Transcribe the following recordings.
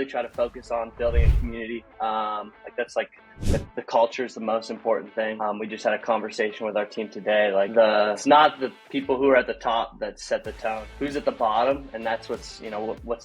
really try to focus on building a community. That's like the culture is the most important thing. We just had a conversation with our team today. Like it's not the people who are at the top that set the tone. Who's at the bottom, and that's what's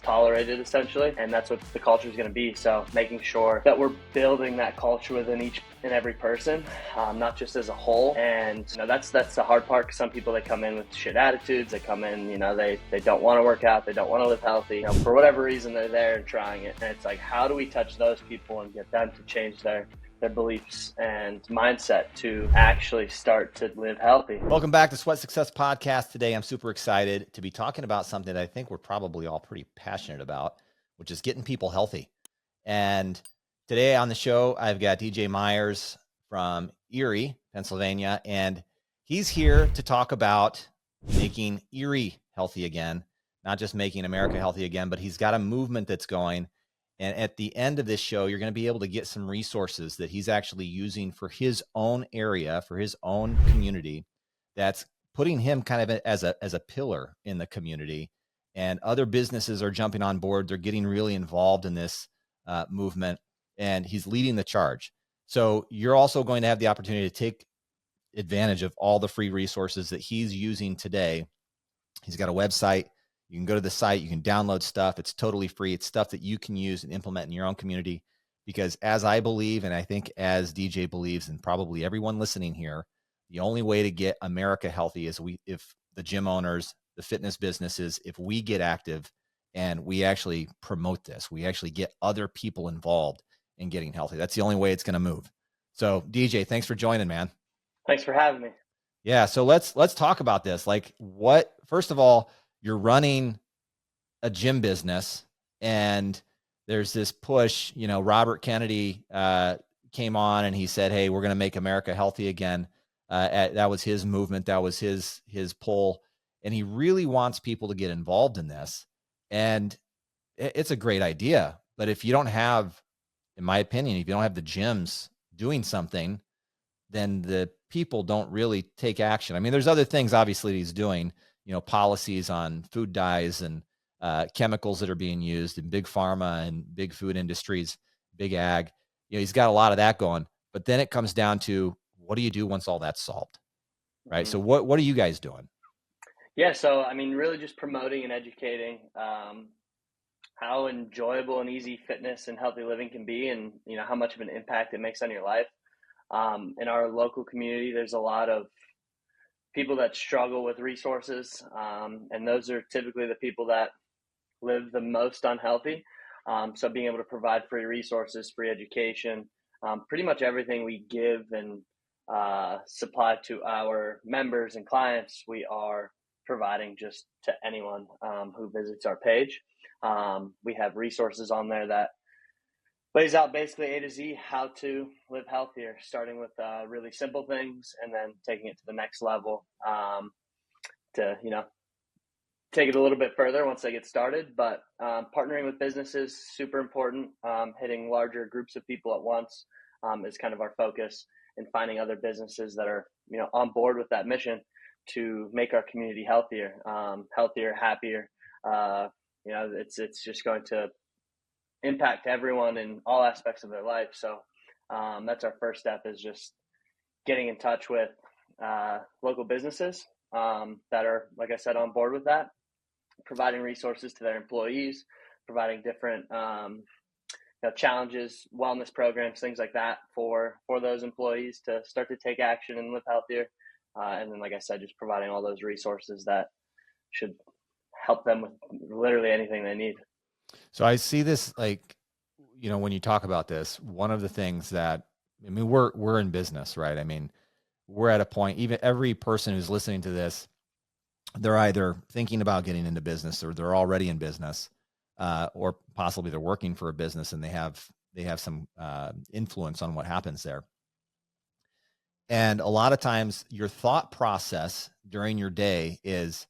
tolerated essentially, and that's what the culture is going to be. So making sure that we're building that culture within each and every person, not just as a whole. And that's the hard part. Cause some people, they come in with shit attitudes. They come in, they don't want to work out. They don't want to live healthy. For whatever reason, they're there and trying it. And it's like, how do we touch those people and get them to change their beliefs and mindset to actually start to live healthy? Welcome back to Sweat Success Podcast. Today, I'm super excited to be talking about something that I think we're probably all pretty passionate about, which is getting people healthy. And today on the show, I've got DJ Myers from Erie, Pennsylvania, and he's here to talk about making Erie healthy again, not just making America healthy again, but he's got a movement that's going. And at the end of this show, you're going to be able to get some resources that he's actually using for his own area, for his own community, that's putting him kind of as a pillar in the community. And other businesses are jumping on board. They're getting really involved in this movement, and he's leading the charge. So you're also going to have the opportunity to take advantage of all the free resources that he's using today. He's got a website. You can go to the site, you can download stuff. It's totally free. It's stuff that you can use and implement in your own community. Because as I believe, and I think as DJ believes, and probably everyone listening here, the only way to get America healthy is if the gym owners, the fitness businesses, if we get active and we actually promote this, we actually get other people involved in getting healthy. That's the only way it's going to move. So DJ, thanks for joining, man. Thanks for having me. Yeah. So let's talk about this. Like first of all, you're running a gym business and there's this push, Robert Kennedy came on and he said, hey, we're going to make America healthy again. That was his movement. That was his pull. And he really wants people to get involved in this. And it's a great idea. But if you don't have, in my opinion, if you don't have the gyms doing something, then the people don't really take action. I mean, there's other things obviously he's doing, policies on food dyes and chemicals that are being used in big pharma and big food industries, big ag. He's got a lot of that going. But then it comes down to, what do you do once all that's solved, right? Mm-hmm. So what are you guys doing? Yeah, so I mean, really just promoting and educating how enjoyable and easy fitness and healthy living can be, and how much of an impact it makes on your life. In our local community, there's a lot of people that struggle with resources, and those are typically the people that live the most unhealthy. So being able to provide free resources, free education, pretty much everything we give and supply to our members and clients, we are providing just to anyone who visits our page. We have resources on there that lays out basically A to Z how to live healthier, starting with really simple things and then taking it to the next level to, take it a little bit further once they get started. But partnering with businesses, super important. Hitting larger groups of people at once is kind of our focus, and finding other businesses that are, on board with that mission to make our community healthier, happier. It's just going to impact everyone in all aspects of their life. So that's our first step, is just getting in touch with local businesses that are, like I said, on board with that, providing resources to their employees, providing different challenges, wellness programs, things like that for those employees to start to take action and live healthier. And then, like I said, just providing all those resources that should help them with literally anything they need. So I see this, when you talk about this, one of the things that, we're in business, right? I mean, we're at a point, even every person who's listening to this, they're either thinking about getting into business, or they're already in business, or possibly they're working for a business and they have some influence on what happens there. And a lot of times your thought process during your day is,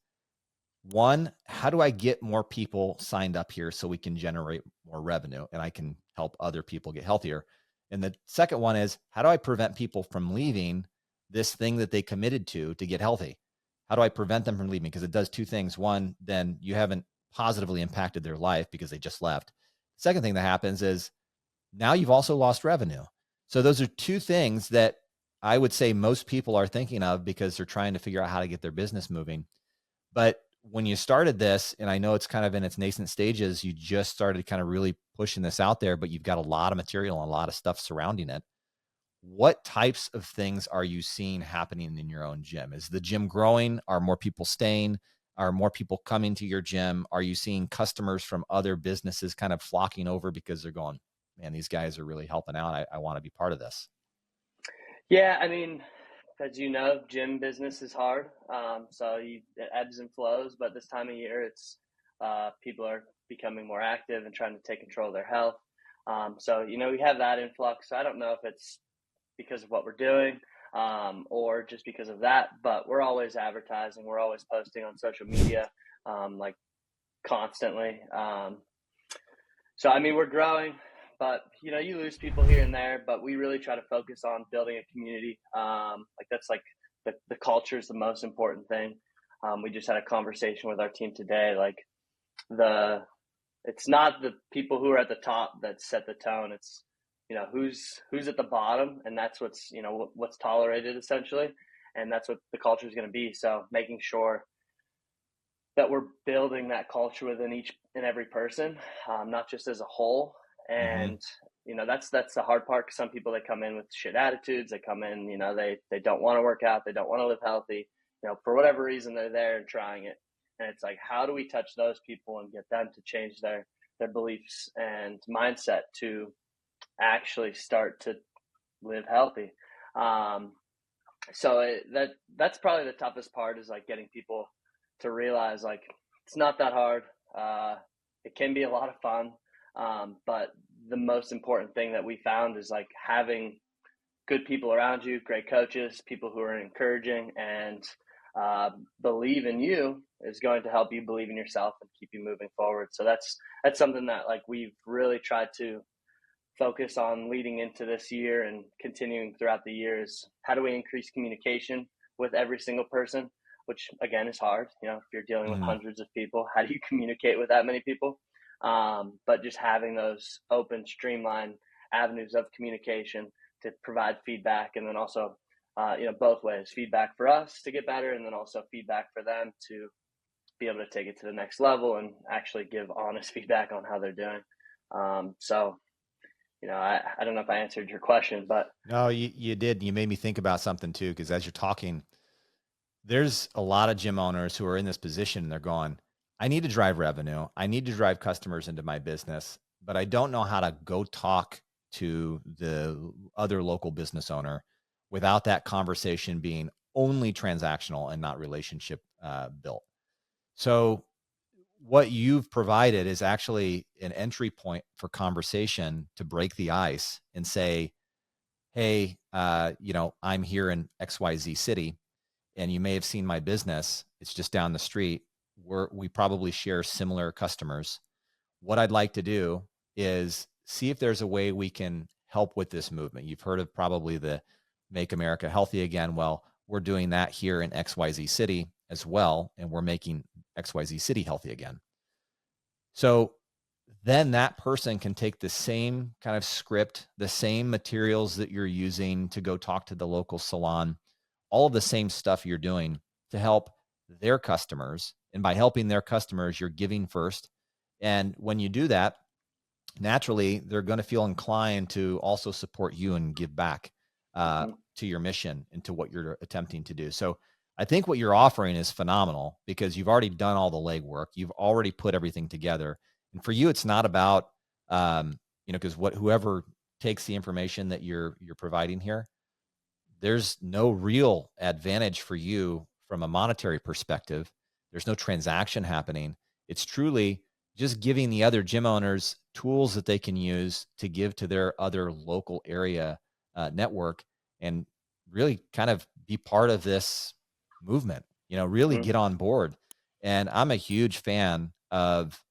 one, how do I get more people signed up here so we can generate more revenue and I can help other people get healthier? And the second one is, how do I prevent people from leaving this thing that they committed to get healthy? How do I prevent them from leaving? Because it does two things. One, then you haven't positively impacted their life because they just left. Second thing that happens is now you've also lost revenue. So those are two things that I would say most people are thinking of because they're trying to figure out how to get their business moving. But when you started this, and I know it's kind of in its nascent stages, you just started kind of really pushing this out there, but you've got a lot of material and a lot of stuff surrounding it. What types of things are you seeing happening in your own gym? Is the gym growing? Are more people staying? Are more people coming to your gym? Are you seeing customers from other businesses kind of flocking over because they're going, man, these guys are really helping out. I want to be part of this. Yeah, I mean, as you know, gym business is hard. It ebbs and flows, but this time of year, it's people are becoming more active and trying to take control of their health. We have that influx. I don't know if it's because of what we're doing or just because of that, but we're always advertising. We're always posting on social media, like constantly. We're growing, but you lose people here and there, but we really try to focus on building a community. That's like the culture is the most important thing. We just had a conversation with our team today. Like it's not the people who are at the top that set the tone. It's, who's at the bottom, and that's what's tolerated essentially. And that's what the culture is going to be. So making sure that we're building that culture within each and every person, not just as a whole. And that's the hard part. Cause some people, they come in with shit attitudes. They come in, they don't want to work out. They don't want to live healthy. For whatever reason, they're there and trying it. And it's like, how do we touch those people and get them to change their beliefs and mindset to actually start to live healthy? That's probably the toughest part, is like getting people to realize like it's not that hard. It can be a lot of fun, but the most important thing that we found is like having good people around you, great coaches, people who are encouraging and believe in you, is going to help you believe in yourself and keep you moving forward. So that's something that like we've really tried to focus on leading into this year and continuing throughout the years. How do we increase communication with every single person, which again is hard. If you're dealing with hundreds of people, how do you communicate with that many people? But just having those open, streamlined avenues of communication to provide feedback, and then also, both ways, feedback for us to get better, and then also feedback for them to be able to take it to the next level and actually give honest feedback on how they're doing. I don't know if I answered your question, but no, you did. You made me think about something too, because as you're talking, there's a lot of gym owners who are in this position and they're going, I need to drive revenue. I need to drive customers into my business, but I don't know how to go talk to the other local business owner without that conversation being only transactional and not relationship built. So what you've provided is actually an entry point for conversation to break the ice and say, hey, I'm here in XYZ city, and you may have seen my business. It's just down the street. We probably share similar customers. What I'd like to do is see if there's a way we can help with this movement. You've heard of probably the Make America Healthy Again. Well, we're doing that here in XYZ city as well, and we're making XYZ city healthy again. So then that person can take the same kind of script, the same materials that you're using to go talk to the local salon, all of the same stuff you're doing to help their customers. And by helping their customers, you're giving first. And when you do that, naturally, they're going to feel inclined to also support you and give back to your mission and to what you're attempting to do. So I think what you're offering is phenomenal, because you've already done all the legwork. You've already put everything together. And for you, it's not about, because whoever takes the information that you're providing here, there's no real advantage for you from a monetary perspective. There's no transaction happening. It's truly just giving the other gym owners tools that they can use to give to their other local area network, and really kind of be part of this movement, really get on board. And I'm a huge fan of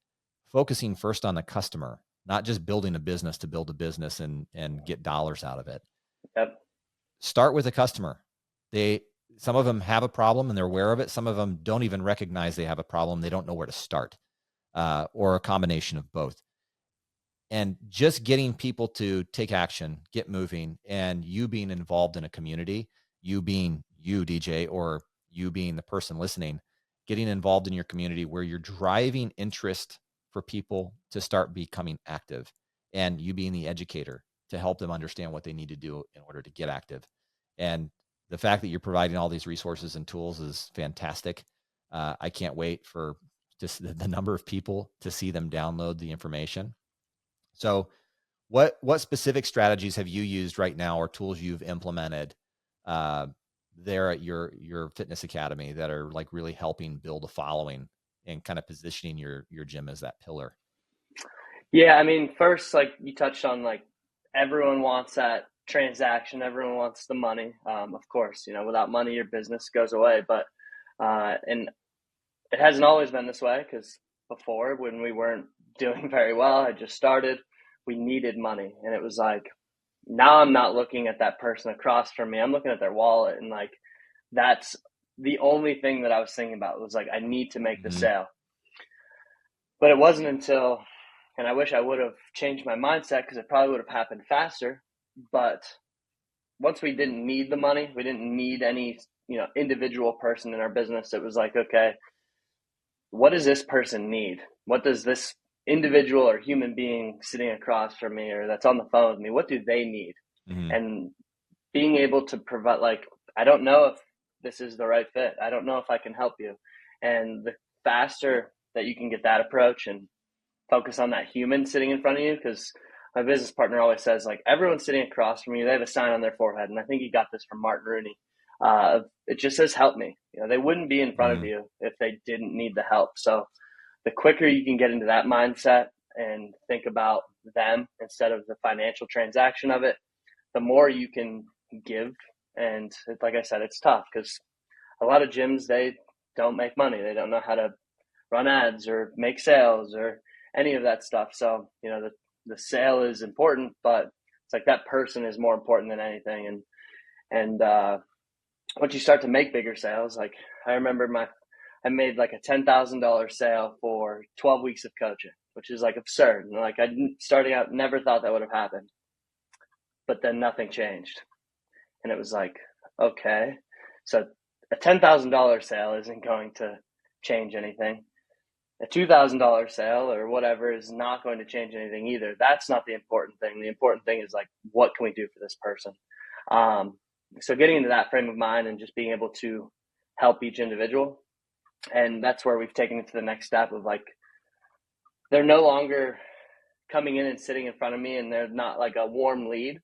focusing first on the customer, not just building a business to build a business and get dollars out of it. Yep. Start with a customer. Some of them have a problem and they're aware of it. Some of them don't even recognize they have a problem. They don't know where to start, or a combination of both. And just getting people to take action, get moving, and you being involved in a community, you being you, DJ, or you being the person listening, getting involved in your community where you're driving interest for people to start becoming active, and you being the educator to help them understand what they need to do in order to get active. And the fact that you're providing all these resources and tools is fantastic. I can't wait for just the number of people to see them download the information. So what specific strategies have you used right now, or tools you've implemented uh, there at your fitness academy that are like really helping build a following and kind of positioning your gym as that pillar? Yeah, I mean, first, like you touched on, like everyone wants that transaction, everyone wants the money. Of course, without money, your business goes away. But and it hasn't always been this way, because before, when we weren't doing very well, I just started, we needed money, and it was like, now I'm not looking at that person across from me. I'm looking at their wallet, and like that's the only thing that I was thinking about, was like, I need to make the Mm-hmm. sale. But it wasn't until, and I wish I would have changed my mindset, because it probably would have happened faster. But once we didn't need the money, we didn't need any, individual person in our business. It was like, okay, what does this person need? What does this individual or human being sitting across from me, or that's on the phone with me, what do they need? Mm-hmm. And being able to provide, like, I don't know if this is the right fit. I don't know if I can help you. And the faster that you can get that approach and focus on that human sitting in front of you, because my business partner always says, like, everyone sitting across from you, they have a sign on their forehead. And I think he got this from Martin Rooney. It just says, help me. They wouldn't be in front of Mm-hmm. you if they didn't need the help. So the quicker you can get into that mindset and think about them instead of the financial transaction of it, the more you can give. And like I said, it's tough, because a lot of gyms, they don't make money. They don't know how to run ads or make sales or any of that stuff. So, the sale is important, but it's like that person is more important than anything. And once you start to make bigger sales, like I remember I made like a $10,000 sale for 12 weeks of coaching, which is like absurd. And like, starting out, never thought that would have happened, but then nothing changed. And it was like, okay, so a $10,000 sale isn't going to change anything. A $2,000 sale or whatever is not going to change anything either. That's not the important thing. The important thing is, like, what can we do for this person? So getting into that frame of mind and just being able to help each individual. And that's where we've taken it to the next step of, like, they're no longer coming in and sitting in front of me and they're not like a warm lead.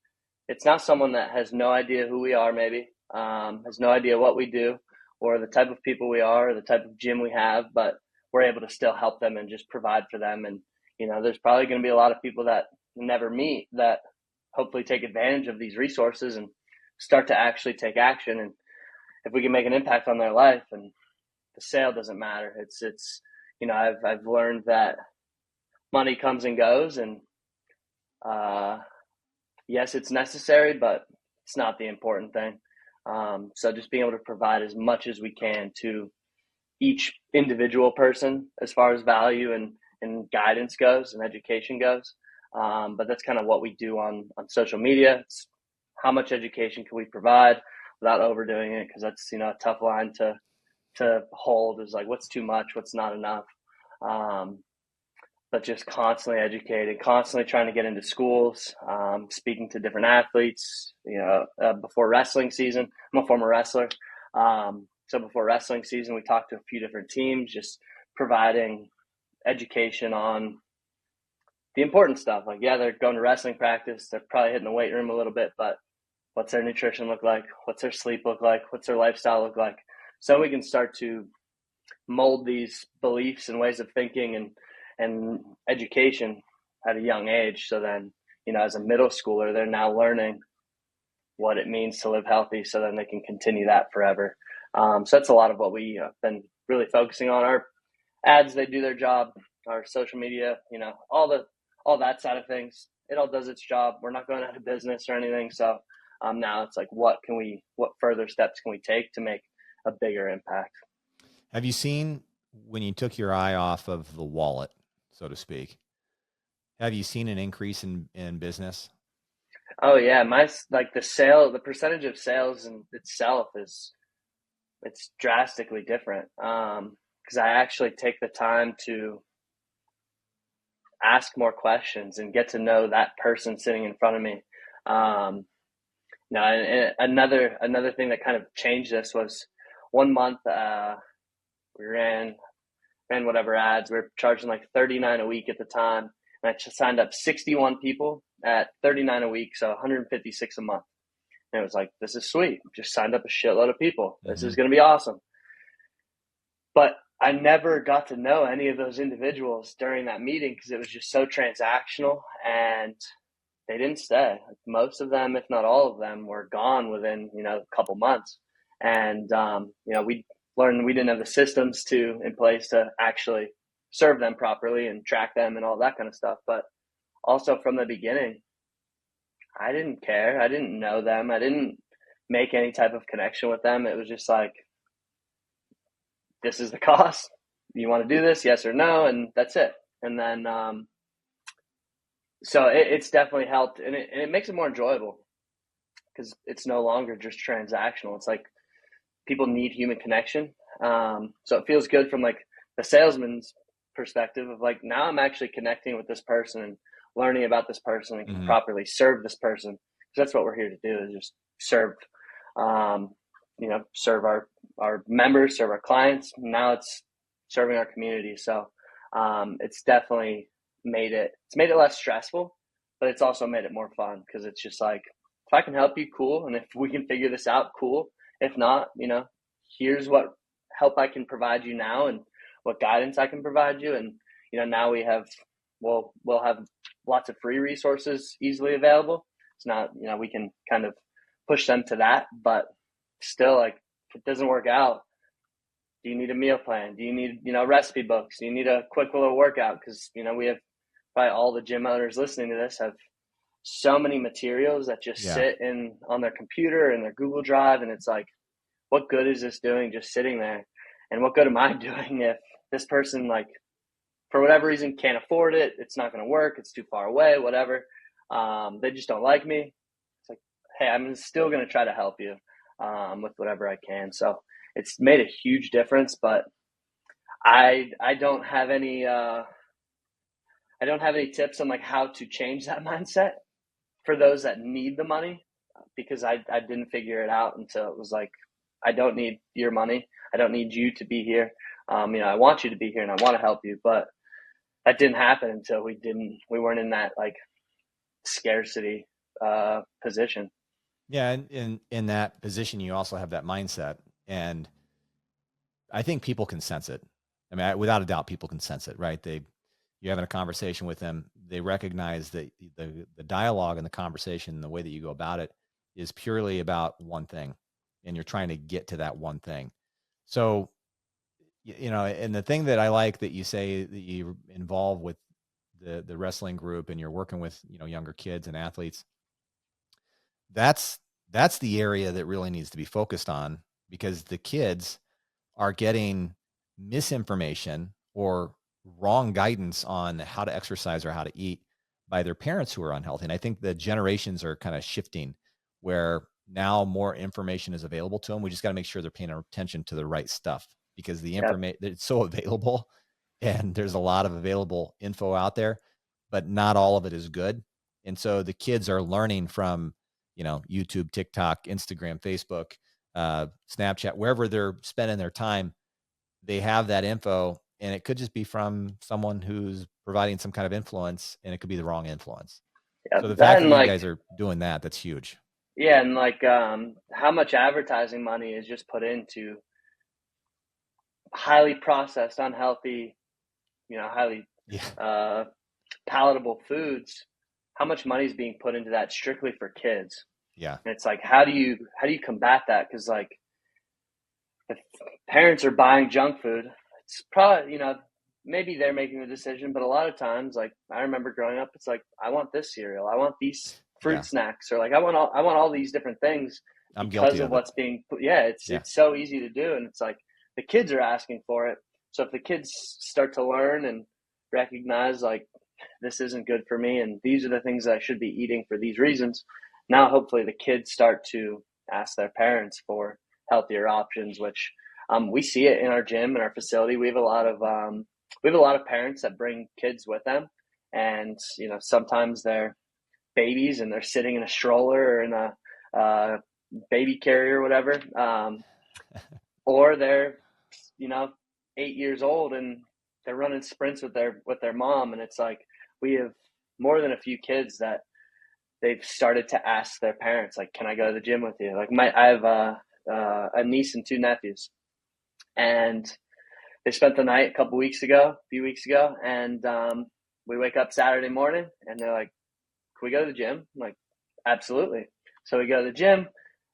It's now someone that has no idea who we are, maybe, has no idea what we do or the type of people we are or the type of gym we have, but we're able to still help them and just provide for them. And, there's probably going to be a lot of people that never meet that hopefully take advantage of these resources and start to actually take action. And if we can make an impact on their life, and the sale doesn't matter. I've learned that money comes and goes, and yes, it's necessary, but it's not the important thing. So just being able to provide as much as we can to each individual person as far as value and guidance goes and education goes. But that's kind of what we do on social media. It's how much education can we provide without overdoing it, because that's a tough line to hold, is like, what's too much, what's not enough. But just constantly educating, constantly trying to get into schools, speaking to different athletes. Before wrestling season, I'm a former wrestler. So before wrestling season, we talked to a few different teams, just providing education on the important stuff. Like, yeah, they're going to wrestling practice, they're probably hitting the weight room a little bit, but what's their nutrition look like? What's their sleep look like? What's their lifestyle look like? So we can start to mold these beliefs and ways of thinking and education at a young age. So then, as a middle schooler, they're now learning what it means to live healthy, so then they can continue that forever. So that's a lot of what we have been really focusing on. Our ads, they do their job. Our social media, all that side of things, it all does its job. We're not going out of business or anything. So now it's like, what further steps can we take to make a bigger impact? Have you seen, when you took your eye off of the wallet, so to speak, Have you seen an increase in business? Oh yeah, like the percentage of sales in itself it's drastically different. Because I actually take the time to ask more questions and get to know that person sitting in front of me. Um, Now, and another thing that kind of changed this was one month we ran whatever ads. We were charging like 39 a week at the time, and I just signed up 61 people at 39 a week, so 156 a month. And it was like, this is sweet. Just signed up a shitload of people. This Mm-hmm. is going to be awesome. But I never got to know any of those individuals during that meeting because it was just so transactional, and they didn't stay. Like most of them, if not all of them, were gone within a couple months. And we learned we didn't have the systems in place to actually serve them properly and track them and all that kind of stuff. But also from the beginning, I didn't care. I didn't know them. I didn't make any type of connection with them. It was just like, this is the cost. You want to do this? Yes or no? And that's it. And then so it's definitely helped, and it makes it more enjoyable because it's no longer just transactional. It's like people need human connection. So it feels good from like the salesman's perspective of like, now I'm actually connecting with this person and learning about this person and can Mm-hmm. properly serve this person. So that's what we're here to do, is just serve, serve our members, serve our clients. Now it's serving our community. So it's definitely made it less stressful, but it's also made it more fun because it's just like, if I can help you, cool. And if we can figure this out, cool. If not, here's what help I can provide you now and what guidance I can provide you. And, now we'll have lots of free resources easily available. It's not, we can kind of push them to that, but still, like, if it doesn't work out, do you need a meal plan? Do you need, recipe books? Do you need a quick little workout? Because, we have probably all the gym owners listening to this have so many materials that just Yeah. sit on their computer and their Google Drive, and it's like, what good is this doing just sitting there? And what good am I doing if this person, like, for whatever reason, can't afford it? It's not going to work. It's too far away, whatever. They just don't like me. It's like, hey, I'm still going to try to help you with whatever I can. So it's made a huge difference, but I don't have any tips on like how to change that mindset for those that need the money, because I didn't figure it out until it was like, I don't need your money. I don't need you to be here. I want you to be here and I want to help you, but that didn't happen until we weren't in that like scarcity position. Yeah. And in that position, you also have that mindset. And I think people can sense it. I mean, without a doubt, people can sense it, right? You're having a conversation with them. They recognize that the dialogue and the conversation, the way that you go about it, is purely about one thing, and you're trying to get to that one thing. So, and the thing that I like that you say that you involve with the wrestling group, and you're working with younger kids and athletes. That's the area that really needs to be focused on, because the kids are getting misinformation or wrong guidance on how to exercise or how to eat by their parents who are unhealthy. And I think the generations are kind of shifting, where now more information is available to them. We just got to make sure they're paying attention to the right stuff, because the Yep. information, it's so available, and there's a lot of available info out there, but not all of it is good. And so the kids are learning from, YouTube, TikTok, Instagram, Facebook, Snapchat, wherever they're spending their time. They have that info, and it could just be from someone who's providing some kind of influence, and it could be the wrong influence. Yep. So the That fact and that you like, guys are doing that, that's huge. yeah, and like how much advertising money is just put into highly processed, unhealthy, highly Yeah. uh, palatable foods. How much money is being put into that strictly for kids? Yeah. And it's like, how do you combat that? Because like, if parents are buying junk food, it's probably, maybe they're making the decision, but a lot of times, like, I remember growing up, it's like, I want this cereal, I want these Yeah. fruit snacks, or like, I want all these different things I'm because guilty of of it. what's being put. Yeah, Yeah. it's so easy to do, and it's like the kids are asking for it. So if the kids start to learn and recognize, like, this isn't good for me, and these are the things that I should be eating for these reasons. Now, hopefully, the kids start to ask their parents for healthier options, which we see it in our gym and our facility. We have a lot of parents that bring kids with them, and sometimes they're babies and they're sitting in a stroller or in a baby carrier or whatever, or they're 8 years old and they're running sprints with their mom, and it's like we have more than a few kids that they've started to ask their parents, like, can I go to the gym with you? Like I have a niece and two nephews, and they spent the night a few weeks ago, and we wake up Saturday morning and they're like, can we go to the gym? I'm like, absolutely. So we go to the gym.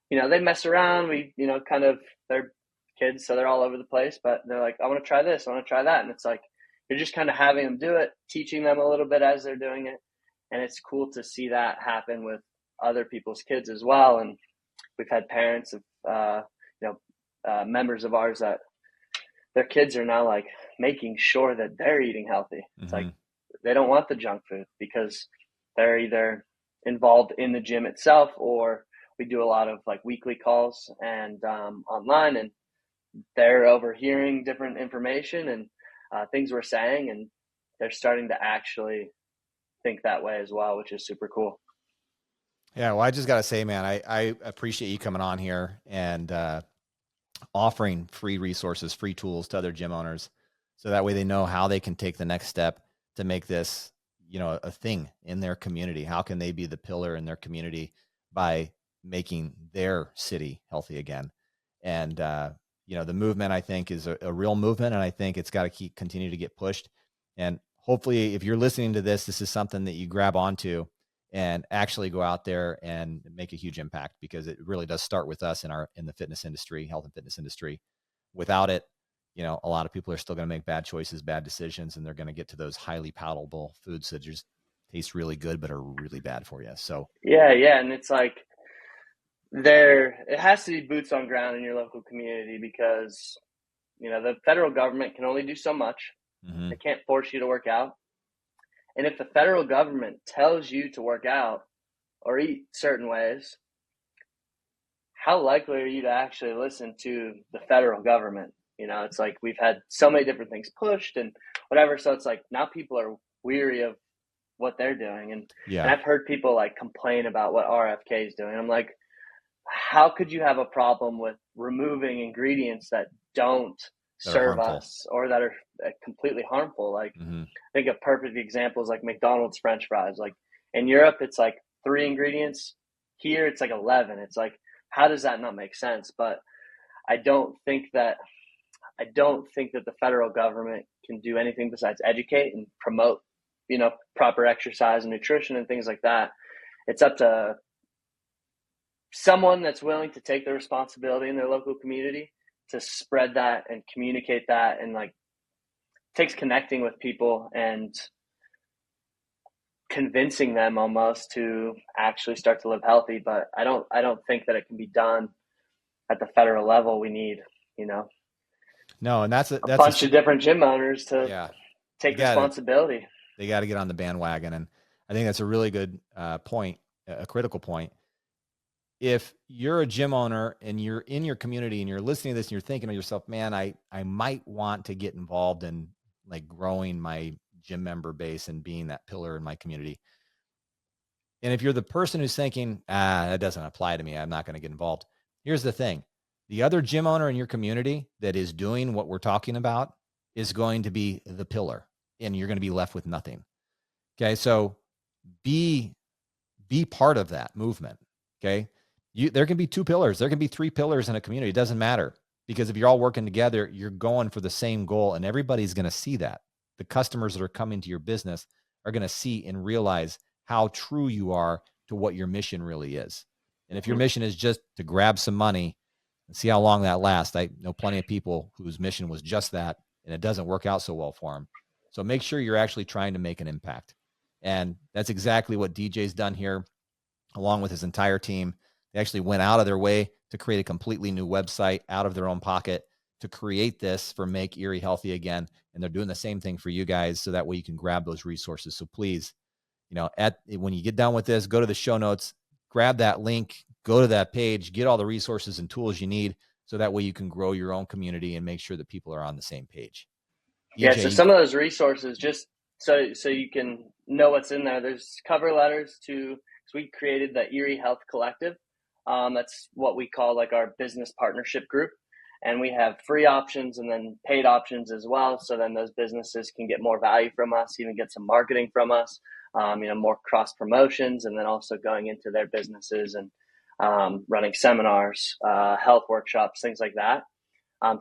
They mess around. They're kids, so they're all over the place, but they're like, I want to try this, I want to try that. And it's like, you're just kind of having them do it, teaching them a little bit as they're doing it. And it's cool to see that happen with other people's kids as well. And we've had parents of, members of ours that their kids are now like making sure that they're eating healthy. It's like, they don't want the junk food because they're either involved in the gym itself, or we do a lot of like weekly calls and online, and they're overhearing different information and things we're saying, and they're starting to actually think that way as well, which is super cool. Yeah, well, I just got to say, man, I appreciate you coming on here and offering free resources, free tools to other gym owners, so that way they know how they can take the next step to make this, a thing in their community. How can they be the pillar in their community by making their city healthy again? And, the movement, I think, is a real movement, and I think it's got to continue to get pushed. And hopefully, if you're listening to this is something that you grab onto and actually go out there and make a huge impact, because it really does start with us in the fitness industry, health and fitness industry. Without it, a lot of people are still going to make bad choices, bad decisions, and they're going to get to those highly palatable foods that just taste really good but are really bad for you. So yeah, and it's like it has to be boots on ground in your local community, because the federal government can only do so much. They can't force you to work out. And if the federal government tells you to work out or eat certain ways, how likely are you to actually listen to the federal government? It's like we've had so many different things pushed and whatever. So it's like now people are weary of what they're doing. And I've heard people like complain about what RFK is doing. I'm like, how could you have a problem with removing ingredients that don't serve us or that are completely harmful? Like, I think a perfect example is like McDonald's French fries. Like in Europe, it's like 3 ingredients. Here, it's like 11. It's like, how does that not make sense? But I don't think that the federal government can do anything besides educate and promote, proper exercise and nutrition and things like that. It's up to someone that's willing to take the responsibility in their local community to spread that and communicate that, and like takes connecting with people and convincing them almost to actually start to live healthy. But I don't think that it can be done at the federal level. We need, no, and that's a bunch of different gym owners to take responsibility. They got to get on the bandwagon. And I think that's a really good point, a critical point. If you're a gym owner and you're in your community and you're listening to this and you're thinking to yourself, man, I might want to get involved in like growing my gym member base and being that pillar in my community. And if you're the person who's thinking, that doesn't apply to me, I'm not going to get involved. Here's the thing. The other gym owner in your community that is doing what we're talking about is going to be the pillar, and you're going to be left with nothing. Okay. So be part of that movement. Okay. There can be 2 pillars. There can be 3 pillars in a community. It doesn't matter, because if you're all working together, you're going for the same goal, and everybody's going to see that. The customers that are coming to your business are going to see and realize how true you are to what your mission really is. And if your mission is just to grab some money and see how long that lasts, I know plenty of people whose mission was just that, and it doesn't work out so well for them. So make sure you're actually trying to make an impact. And that's exactly what DJ's done here, along with his entire team. They actually went out of their way to create a completely new website out of their own pocket to create this for Make Erie Healthy Again. And they're doing the same thing for you guys. So that way you can grab those resources. So please, when you get done with this, go to the show notes, grab that link, go to that page, get all the resources and tools you need. So that way you can grow your own community and make sure that people are on the same page. Yeah, so some of those resources, just so you can know what's in there, there's cover letters so we created the Erie Health Collective. That's what we call like our business partnership group. And we have free options and then paid options as well. So then those businesses can get more value from us, even get some marketing from us, more cross promotions, and then also going into their businesses and running seminars, health workshops, things like that.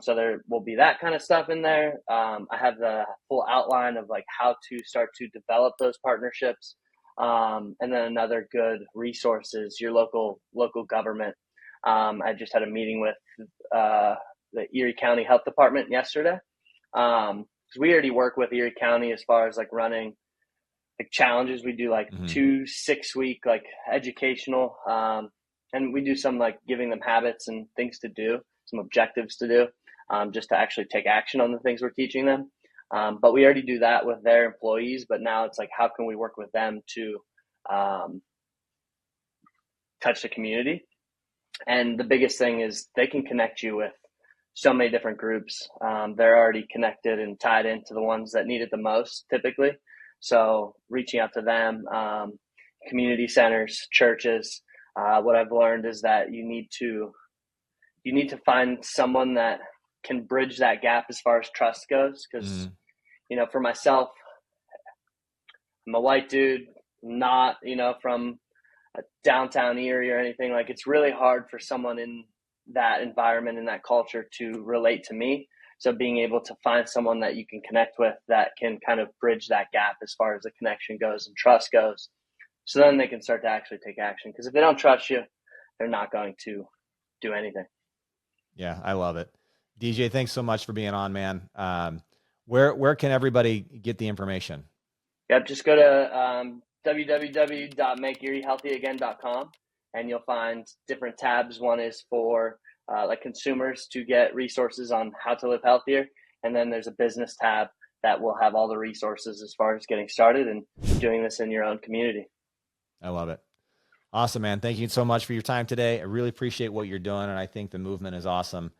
So there will be that kind of stuff in there. I have the full outline of like how to start to develop those partnerships. And then another good resource is your local government. I just had a meeting with the Erie County Health Department yesterday. We already work with Erie County as far as like running like challenges. We do like 2 6-week like educational, and we do some like giving them habits and things to do, some objectives to do, just to actually take action on the things we're teaching them. But we already do that with their employees, but now it's like, how can we work with them to touch the community? And the biggest thing is they can connect you with so many different groups. They're already connected and tied into the ones that need it the most typically. So reaching out to them, community centers, churches, what I've learned is that you need to find someone that can bridge that gap as far as trust goes. Because, for myself, I'm a white dude, not, from a downtown Erie or anything. Like, it's really hard for someone in that environment, in that culture, to relate to me. So being able to find someone that you can connect with that can kind of bridge that gap as far as the connection goes and trust goes. So then they can start to actually take action. Because if they don't trust you, they're not going to do anything. Yeah, I love it. DJ, thanks so much for being on, man. Where can everybody get the information? Yep, just go to www.makeeriehealthyagain.com and you'll find different tabs. One is for like consumers to get resources on how to live healthier. And then there's a business tab that will have all the resources as far as getting started and doing this in your own community. I love it. Awesome, man. Thank you so much for your time today. I really appreciate what you're doing. And I think the movement is awesome.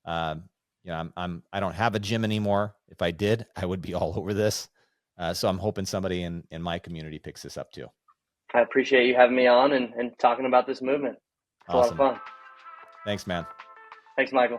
I don't have a gym anymore. If I did, I would be all over this. So I'm hoping somebody in my community picks this up too. I appreciate you having me on and talking about this movement. It's awesome. A lot of fun. Thanks, man. Thanks, Michael.